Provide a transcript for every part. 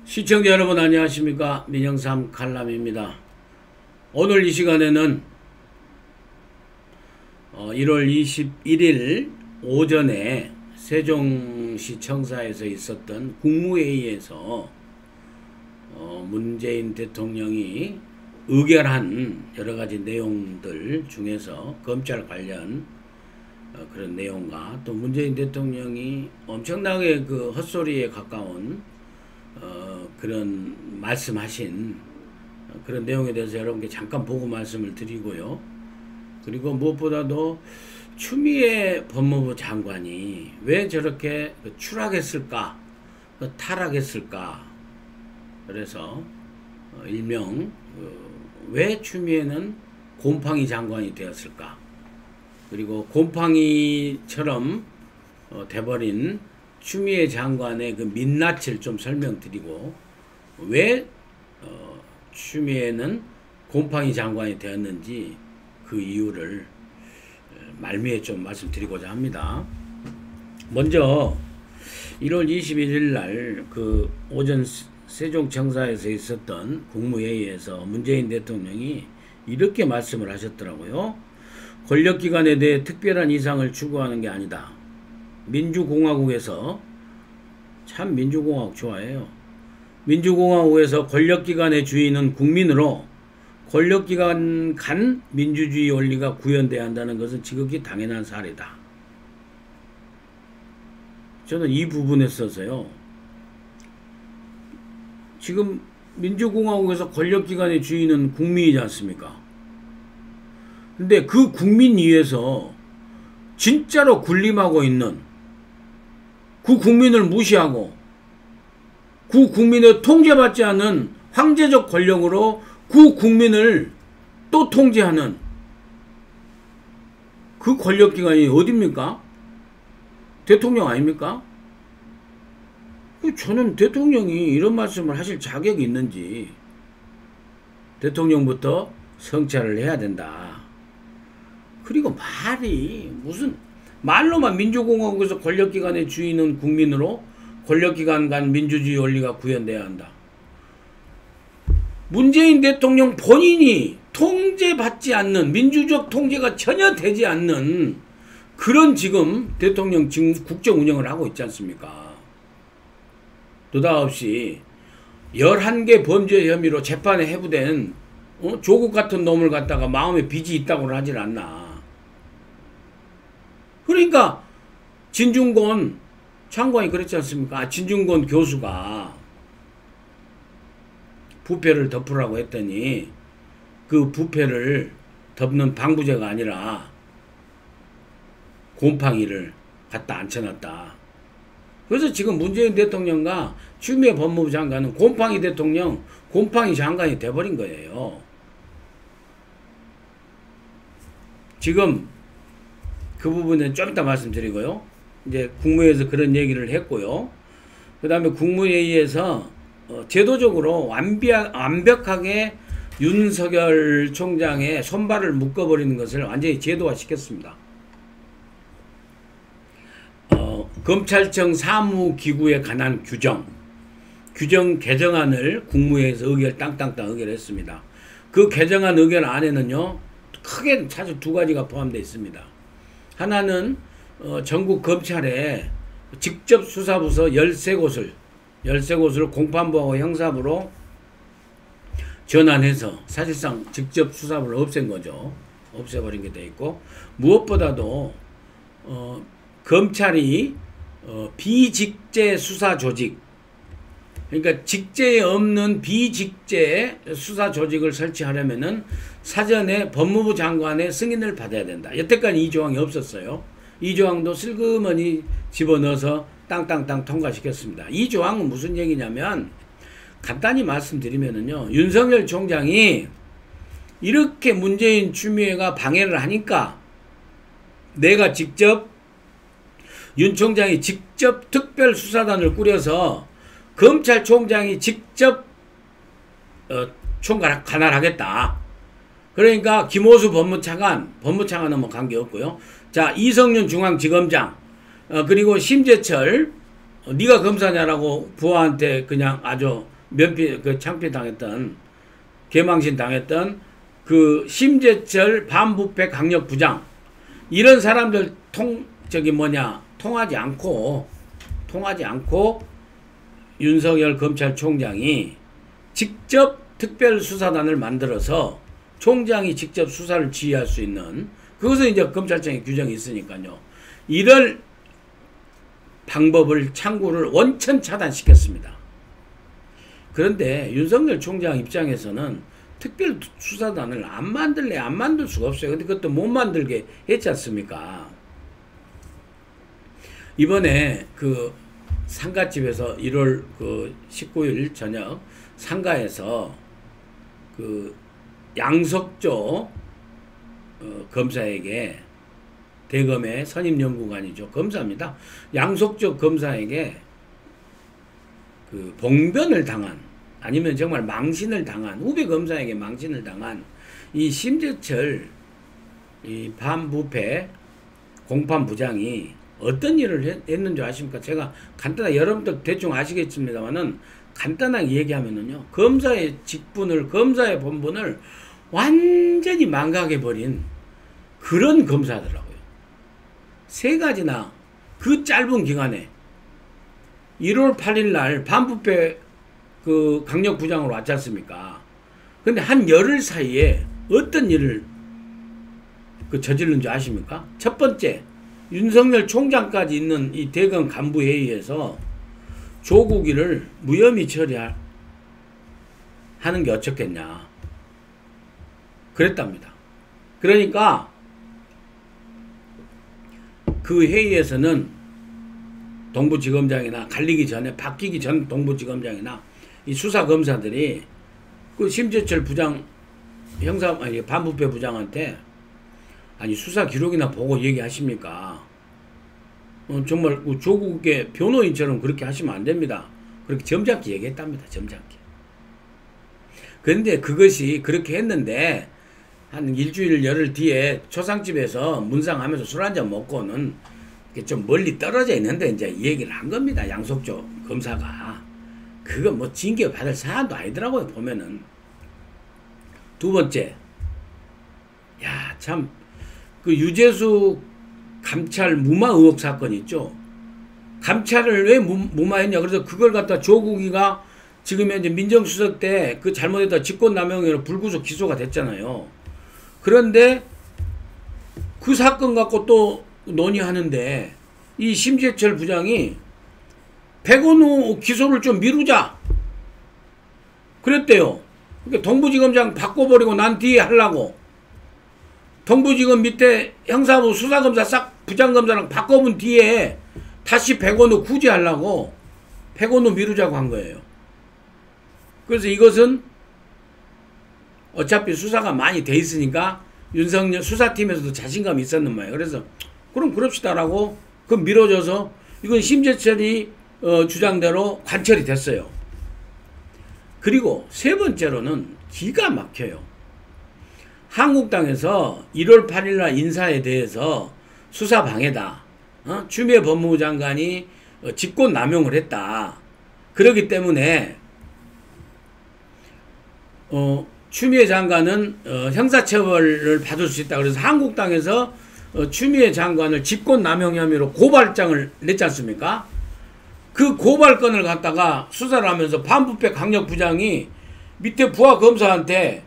시청자 여러분 안녕하십니까. 민영삼 칼럼입니다. 오늘 이 시간에는 1월 21일 오전에 세종시 청사에서 있었던 국무회의에서 문재인 대통령이 의결한 여러가지 내용들 중에서 검찰 관련 그런 내용과 또 문재인 대통령이 엄청나게 그 헛소리에 가까운 그런 말씀하신 그런 내용에 대해서 여러분께 잠깐 보고 말씀을 드리고요. 그리고 무엇보다도 추미애 법무부 장관이 왜 저렇게 추락했을까, 타락했을까. 그래서 일명 왜 추미애는 곰팡이 장관이 되었을까. 그리고 곰팡이처럼 돼버린 추미애 장관의 그 민낯을 좀 설명드리고 왜 추미애는 곰팡이 장관이 되었는지 그 이유를 말미에 좀 말씀드리고자 합니다. 먼저 1월 21일 날 그 오전 세종청사에서 있었던 국무회의에서 문재인 대통령이 이렇게 말씀을 하셨더라고요. 권력기관에 대해 특별한 이상을 추구하는 게 아니다. 민주공화국에서, 참 민주공화국 좋아해요. 민주공화국에서 권력기관의 주인은 국민으로 권력기관 간 민주주의 원리가 구현돼야 한다는 것은 지극히 당연한 사례다. 저는 이 부분에 있어서요, 지금 민주공화국에서 권력기관의 주인은 국민이지 않습니까? 근데 그 국민 위에서 진짜로 군림하고 있는 그 국민을 무시하고 그 국민의 통제받지 않은 황제적 권력으로 그 국민을 또 통제하는 그 권력기관이 어딥니까? 대통령 아닙니까? 저는 대통령이 이런 말씀을 하실 자격이 있는지 대통령부터 성찰을 해야 된다. 그리고 말이 무슨 말로만 민주공화국에서 권력기관의 주인은 국민으로 권력기관 간 민주주의 원리가 구현돼야 한다. 문재인 대통령 본인이 통제받지 않는, 민주적 통제가 전혀 되지 않는 그런 지금 대통령 지금 국정 운영을 하고 있지 않습니까? 느닷없이 11개 범죄 혐의로 재판에 해부된 조국 같은 놈을 갖다가 마음에 빚이 있다고는 하질 않나. 그러니까 진중권 장관이 그랬지 않습니까? 진중권 교수가 부패를 덮으라고 했더니 그 부패를 덮는 방부제가 아니라 곰팡이를 갖다 앉혀놨다. 그래서 지금 문재인 대통령과 추미애 법무부 장관은 곰팡이 대통령, 곰팡이 장관이 돼버린 거예요. 지금 그 부분은 좀 이따 말씀드리고요. 이제 국무회의에서 그런 얘기를 했고요. 그 다음에 국무회의에서 제도적으로 완벽하게 윤석열 총장의 손발을 묶어버리는 것을 완전히 제도화 시켰습니다. 검찰청 사무기구에 관한 규정 개정안을 국무회의에서 땅땅땅 의결했습니다. 그 개정안 의결 안에는요, 크게 사실 두 가지가 포함되어 있습니다. 하나는 전국 검찰에 직접 수사부서 13곳을 공판부하고 형사부로 전환해서 사실상 직접 수사부를 없앤 거죠. 없애버린 게 돼 있고, 무엇보다도 검찰이 비직제 수사 조직, 그러니까 직제에 없는 비직제 수사 조직을 설치하려면은 사전에 법무부 장관의 승인을 받아야 된다. 여태까지 이 조항이 없었어요. 이 조항도 슬그머니 집어넣어서 땅땅땅 통과시켰습니다. 이 조항은 무슨 얘기냐면, 간단히 말씀드리면은요, 윤석열 총장이 이렇게 문재인 추미애가 방해를 하니까 내가 직접, 윤 총장이 직접 특별수사단을 꾸려서 검찰총장이 직접 총괄 관할하겠다. 그러니까 김호수 법무차관은 뭐 관계없고요. 자, 이성윤 중앙지검장, 그리고 심재철, 네가 검사냐라고 부하한테 그냥 아주 면피 창피 당했던 개망신 당했던 그 심재철 반부패 강력부장 이런 사람들 통하지 않고 윤석열 검찰총장이 직접 특별수사단을 만들어서 총장이 직접 수사를 지휘할 수 있는 그것은 이제 검찰청의 규정이 있으니까요. 이럴 방법을 창구를 원천 차단시켰습니다. 그런데 윤석열 총장 입장에서는 특별수사단을 안 만들 수가 없어요. 근데 그것도 못 만들게 했지 않습니까? 이번에 그 상가집에서 1월 19일 저녁 상가에서 그 양석조 검사에게 대검의 선임연구관이죠. 검사입니다. 양석조 검사에게 그 봉변을 당한 아니면 정말 망신을 당한 후배 검사에게 망신을 당한 이 심재철 이 반부패 공판부장이 어떤 일을 했는지 아십니까? 제가 간단하게 여러분들 대충 아시겠습니다만은 간단하게 얘기하면은요. 검사의 직분을 검사의 본분을 완전히 망각해버린 그런 검사더라고요. 세 가지나 그 짧은 기간에 1월 8일 날 반부패 그 강력부장으로 왔지 않습니까? 근데 한 열흘 사이에 어떤 일을 저질른지 아십니까? 첫 번째, 윤석열 총장까지 있는 이 대검 간부회의에서 조국이를 무혐의 처리하는 게 어떻겠냐. 그랬답니다. 그러니까 그 회의에서는 동부지검장이나 바뀌기 전 동부지검장이나 이 수사검사들이 그 심재철 부장 반부패 부장한테 아니 수사 기록이나 보고 얘기하십니까? 정말 조국의 변호인처럼 그렇게 하시면 안 됩니다. 그렇게 점잖게 얘기했답니다. 점잖게. 그런데 그것이 그렇게 했는데 한 일주일 열흘 뒤에 초상집에서 문상하면서 술 한잔 먹고는 좀 멀리 떨어져 있는데 이제 이 얘기를 한 겁니다. 양석조 검사가. 그거 뭐 징계 받을 사안도 아니더라고요. 보면은. 두 번째, 야 참 그 유재수 감찰 무마 의혹 사건 있죠. 감찰을 왜 무마했냐. 그래서 그걸 갖다 조국이가 지금 현재 민정수석 때 그 잘못했다 직권남용으로 불구속 기소가 됐잖아요. 그런데 그 사건 갖고 또 논의하는데 이 심재철 부장이 백원우 기소를 좀 미루자 그랬대요. 그러니까 동부지검장 바꿔버리고 난 뒤에 하려고 동부지검 밑에 형사부 수사검사 싹 부장검사랑 바꿔본 뒤에 다시 백원우 구제하려고 백원우 미루자고 한 거예요. 그래서 이것은 어차피 수사가 많이 돼 있으니까 윤석열 수사팀에서도 자신감이 있었는 말이에요. 그래서 그럼 그럽시다라고 그 미뤄져서 이건 심재철이 주장대로 관철이 됐어요. 그리고 세 번째로는 기가 막혀요. 한국당에서 1월 8일날 인사에 대해서 수사 방해다. 추미애 법무부 장관이 직권남용을 했다. 그렇기 때문에 추미애 장관은 형사처벌을 받을 수 있다. 그래서 한국당에서 추미애 장관을 직권남용 혐의로 고발장을 냈지 않습니까? 그 고발건을 갖다가 수사를 하면서 반부패 강력부장이 밑에 부하검사한테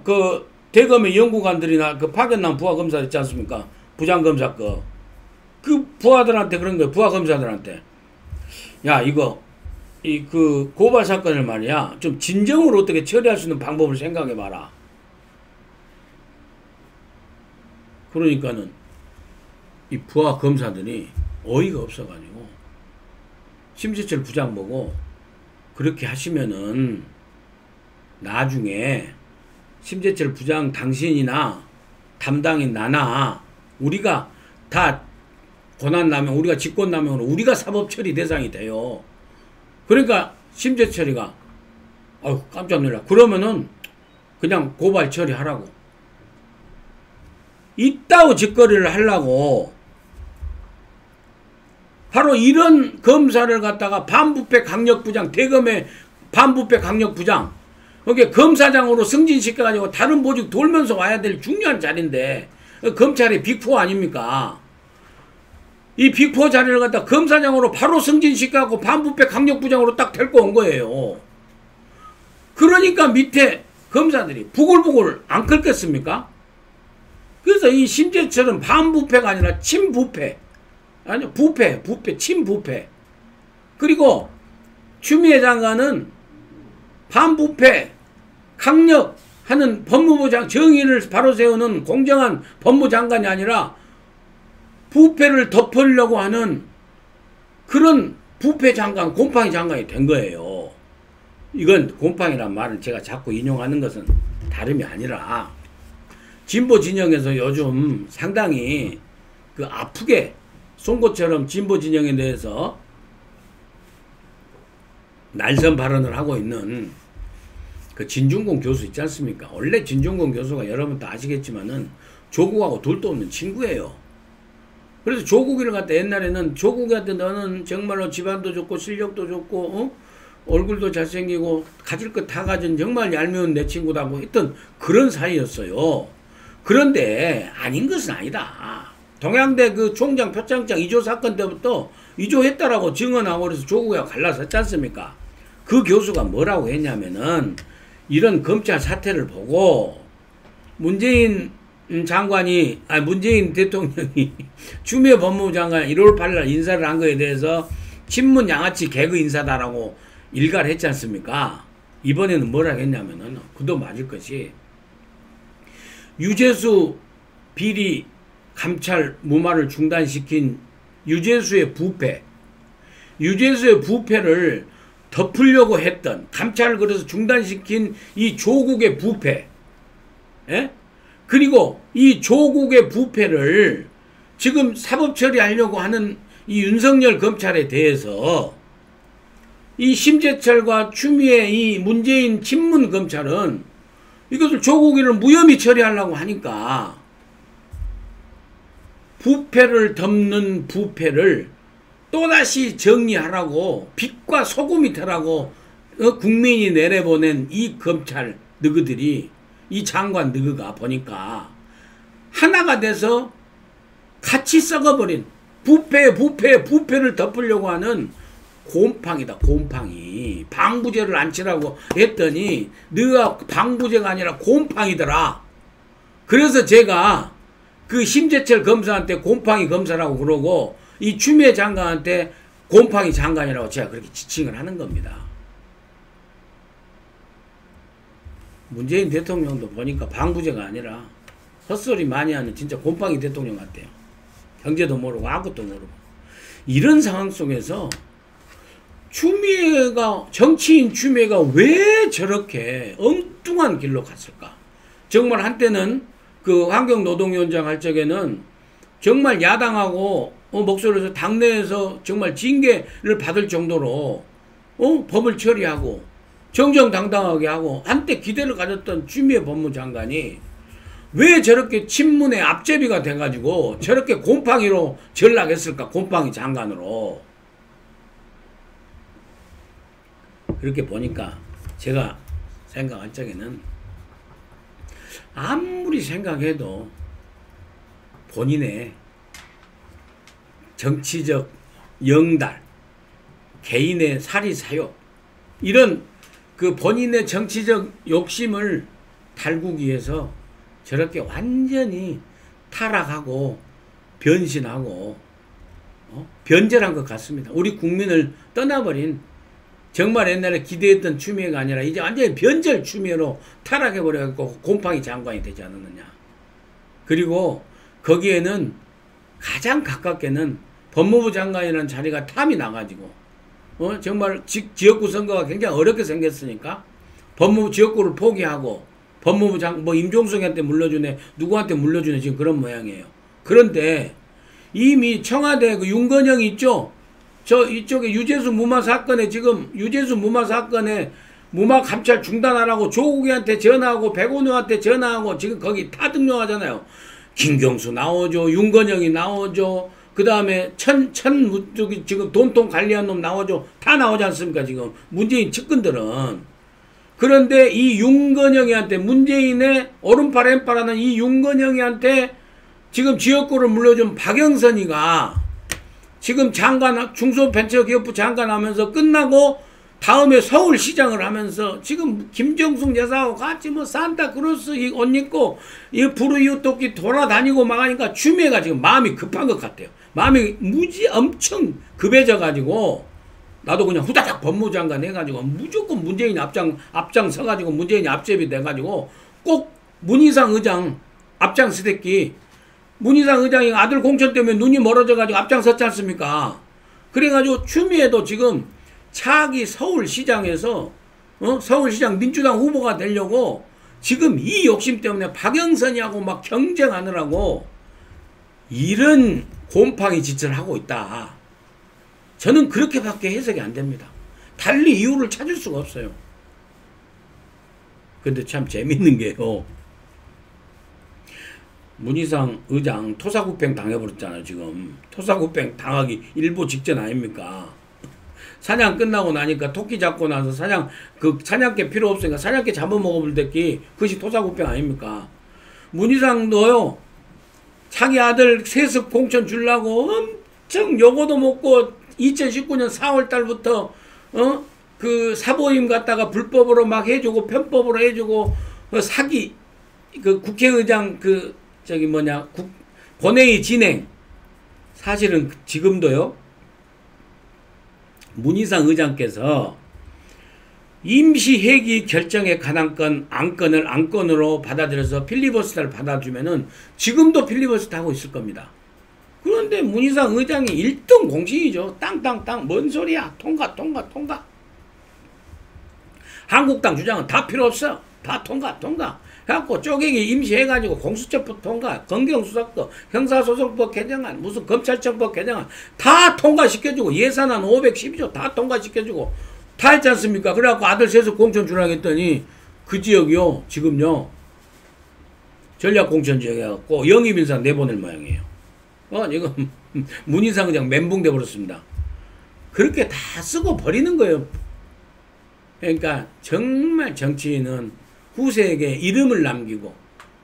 그 대검의 연구관들이나 그 파견난 부하검사 있지 않습니까? 부장검사 그 부하들한테 그런 거예요. 부하검사들한테. 야 이거 그 고발 사건을 말이야 좀 진정으로 어떻게 처리할 수 있는 방법을 생각해 봐라. 그러니까는 이 부하 검사들이 어이가 없어가지고 심재철 부장 보고 그렇게 하시면은 나중에 심재철 부장 당신이나 담당인 나나 우리가 다 권한남용 우리가 직권남용으로 우리가 사법처리 대상이 돼요. 그러니까 심재철이가 아유 깜짝 놀라. 그러면은 그냥 고발 처리하라고. 이따위 짓거리를 하려고 바로 이런 검사를 갖다가 반부패 강력부장 대검의 반부패 강력부장. 그게 검사장으로 승진시켜가지고 다른 보직 돌면서 와야 될 중요한 자리인데 검찰의 빅4 아닙니까? 이 빅4 자리를 갖다 검사장으로 바로 승진시켜갖고 반부패 강력부장으로 딱 데리고 온 거예요. 그러니까 밑에 검사들이 부글부글 안 끓겠습니까? 그래서 이 심재철은 반부패가 아니라 친부패. 아니요, 부패, 친부패. 그리고 추미애 장관은 반부패, 강력하는 법무부 정의를 바로 세우는 공정한 법무장관이 아니라 부패를 덮으려고 하는 그런 부패 장관, 곰팡이 장관이 된 거예요. 이건 곰팡이란 말을 제가 자꾸 인용하는 것은 다름이 아니라 진보 진영에서 요즘 상당히 그 아프게 송곳처럼 진보 진영에 대해서 날선 발언을 하고 있는 그 진중권 교수 있지 않습니까? 원래 진중권 교수가 여러분도 아시겠지만은 조국하고 둘도 없는 친구예요. 그래서 조국이를 갖다 옛날에는 조국한테 너는 정말로 집안도 좋고 실력도 좋고 얼굴도 잘생기고 가질 것 다 가진 정말 얄미운 내 친구다고 했던 그런 사이였어요. 그런데 아닌 것은 아니다. 동양대 그 총장 표창장 위조 사건 때부터 위조했다라고 증언하고 그래서 조국이와 갈라섰지 않습니까? 그 교수가 뭐라고 했냐면은 이런 검찰 사태를 보고 문재인 대통령이 추미애 법무부 장관 1월 8일 인사를 한 거에 대해서 친문 양아치 개그 인사다라고 일가를 했지 않습니까? 이번에는 뭐라고 했냐면은 그도 맞을 것이 유재수 비리 감찰 무마를 중단시킨 유재수의 부패를 덮으려고 했던 감찰을 그래서 중단시킨 이 조국의 부패, 예? 그리고 이 조국의 부패를 지금 사법 처리하려고 하는 이 윤석열 검찰에 대해서 이 심재철과 추미애 이 문재인 친문 검찰은 이것을 조국이를 무혐의 처리하려고 하니까 부패를 덮는 부패를 또다시 정리하라고 빛과 소금이 되라고 국민이 내려보낸 이 검찰 너그들이 이 장관 너그가 보니까 하나가 돼서 같이 썩어버린 부패를 덮으려고 하는 곰팡이다. 곰팡이. 방부제를 안 치라고 했더니 너가 방부제가 아니라 곰팡이더라. 그래서 제가 그 심재철 검사한테 곰팡이 검사라고 그러고 이 추미애 장관한테 곰팡이 장관이라고 제가 그렇게 지칭을 하는 겁니다. 문재인 대통령도 보니까 방부제가 아니라 헛소리 많이 하는 진짜 곰팡이 대통령 같아요. 경제도 모르고 아무것도 모르고. 이런 상황 속에서 정치인 추미애가 왜 저렇게 엉뚱한 길로 갔을까? 정말 한때는 그 환경노동위원장 할 적에는 정말 야당하고 목소리에서 당내에서 정말 징계를 받을 정도로 법을 처리하고 정정당당하게 하고 한때 기대를 가졌던 추미애 법무장관이 왜 저렇게 친문의 앞제비가 돼가지고 저렇게 곰팡이로 전락했을까? 곰팡이 장관으로. 그렇게 보니까 제가 생각한 적에는 아무리 생각해도 본인의 정치적 영달, 개인의 사리사욕 이런 그 본인의 정치적 욕심을 달구기 위해서 저렇게 완전히 타락하고 변신하고 변절한 것 같습니다. 우리 국민을 떠나버린 정말 옛날에 기대했던 추미애가 아니라 이제 완전히 변절 추미애로 타락해버려갖고 곰팡이 장관이 되지 않았느냐. 그리고 거기에는 가장 가깝게는 법무부 장관이라는 자리가 탐이 나가지고 정말 지역구 선거가 굉장히 어렵게 생겼으니까 법무부 지역구를 포기하고 법무부 임종석한테 물려주네 누구한테 물려주네 지금 그런 모양이에요. 그런데 이미 청와대 그 윤건영이 있죠. 저 이쪽에 유재수 무마 사건에 무마 감찰 중단하라고 조국이한테 전화하고 백운우한테 전화하고 지금 거기 다 등록하잖아요. 김경수 나오죠. 윤건영이 나오죠. 그 다음에 저기 지금 돈통 관리한 놈 나오죠. 다 나오지 않습니까? 지금 문재인 측근들은. 그런데 이 윤건영이한테, 문재인의 오른팔 왼팔하는 이 윤건영이한테 지금 지역구를 물려준 박영선이가 지금 장관, 중소벤처기업부 장관 하면서 끝나고 다음에 서울시장을 하면서 지금 김정숙 여사하고 같이 뭐 산타크로스 옷 입고 이 부르이웃 돕기 돌아다니고 막 하니까 추미애가 지금 마음이 급한 것 같아요. 마음이 엄청 급해져 가지고 나도 그냥 후다닥 법무장관 해가지고 무조건 문재인이 앞장 서가지고 문재인이 앞제비 돼가지고 꼭 문희상 의장 앞장서댔기. 문희상 의장이 아들 공천 때문에 눈이 멀어져가지고 앞장섰지 않습니까? 그래가지고 추미애도 지금 차기 서울시장에서 서울시장 민주당 후보가 되려고 지금 이 욕심 때문에 박영선이하고 막 경쟁하느라고 이런 곰팡이 짓을 하고 있다. 저는 그렇게밖에 해석이 안 됩니다. 달리 이유를 찾을 수가 없어요. 근데 참 재밌는 게요. 문희상 의장 토사구팽 당해버렸잖아요. 지금 토사구팽 당하기 일보 직전 아닙니까? 사냥 끝나고 나니까 토끼 잡고 나서 사냥개 필요 없으니까 사냥개 잡아먹어버렸기. 그것이 토사구팽 아닙니까? 문희상도요, 자기 아들 세습 공천 주려고 엄청 요거도 먹고 2019년 4월 달부터 그 사보임 갖다가 불법으로 막 해주고 편법으로 해주고 사기 그 국회의장 본회의 진행, 사실은 지금도요 문희상 의장께서 임시회기 결정에 관한 안건으로 받아들여서 필리버스터를 받아주면은 지금도 필리버스터 하고 있을 겁니다. 그런데 문희상 의장이 1등 공신이죠. 땅땅땅 뭔 소리야. 통과. 한국당 주장은 다 필요 없어. 다 통과. 해갖고 쪼개기 임시해가지고 공수처법 통과, 검경수사법, 형사소송법 개정안, 무슨 검찰청법 개정안 다 통과시켜주고 예산안 512조 다 통과시켜주고 다 했지 않습니까? 그래갖고 아들 세습 공천 주라고 했더니 그 지역이요 지금요 전략공천 지역이갖고 영입인사 내보낼 모양이에요. 이거 문희상 의장 멘붕돼 버렸습니다. 그렇게 다 쓰고 버리는 거예요. 그러니까 정말 정치인은 후세에게 이름을 남기고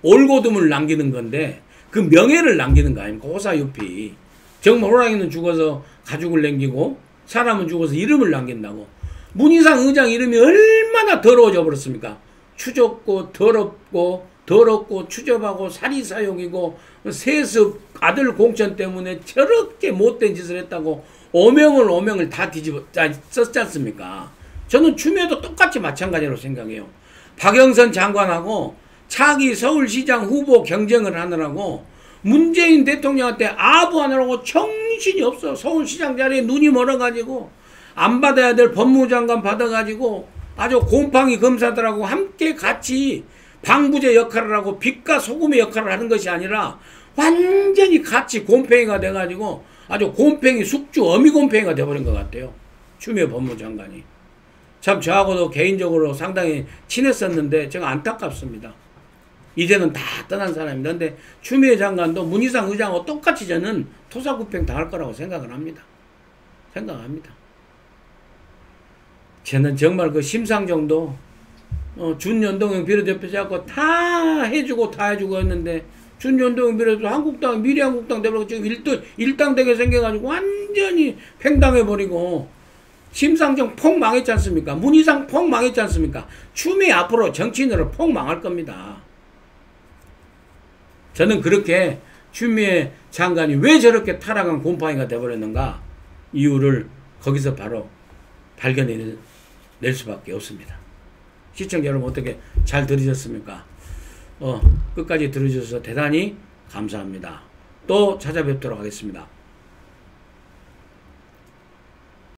올고듬을 남기는 건데 그 명예를 남기는 거 아닙니까? 호사유피. 정말 호랑이는 죽어서 가죽을 남기고 사람은 죽어서 이름을 남긴다고. 문희상 의장 이름이 얼마나 더러워져 버렸습니까? 추접고 더럽고 추접하고 사리사욕이고 세습 아들 공천 때문에 저렇게 못된 짓을 했다고 오명을 다 썼지 않습니까? 저는 추미애도 똑같이 마찬가지로 생각해요. 박영선 장관하고 차기 서울시장 후보 경쟁을 하느라고 문재인 대통령한테 아부하느라고 정신이 없어. 서울시장 자리에 눈이 멀어가지고 안 받아야 될 법무장관 받아가지고 아주 곰팡이 검사들하고 함께 같이 방부제 역할을 하고 빛과 소금의 역할을 하는 것이 아니라 완전히 같이 곰팡이가 돼가지고 아주 곰팡이 숙주 어미곰팡이가 돼버린 것 같아요. 추미애 법무장관이. 참 저하고도 개인적으로 상당히 친했었는데 제가 안타깝습니다. 이제는 다 떠난 사람입니다. 근데 추미애 장관도 문희상 의장하고 똑같이 저는 토사구팽 당할 거라고 생각을 합니다. 저는 정말 그 심상정도 준연동형 비례대표 다 해주고 했는데 준연동형 비례대표 한국당 미래한국당 되버리고 지금 일당되게 생겨가지고 완전히 팽당해버리고 심상정 폭 망했지 않습니까? 문희상 폭 망했지 않습니까? 추미애 앞으로 정치인으로 폭 망할 겁니다. 저는 그렇게 추미애 장관이 왜 저렇게 타락한 곰팡이가 돼버렸는가 이유를 거기서 바로 발견해낼 수밖에 없습니다. 시청자 여러분 어떻게 잘 들으셨습니까? 끝까지 들어주셔서 대단히 감사합니다. 또 찾아뵙도록 하겠습니다.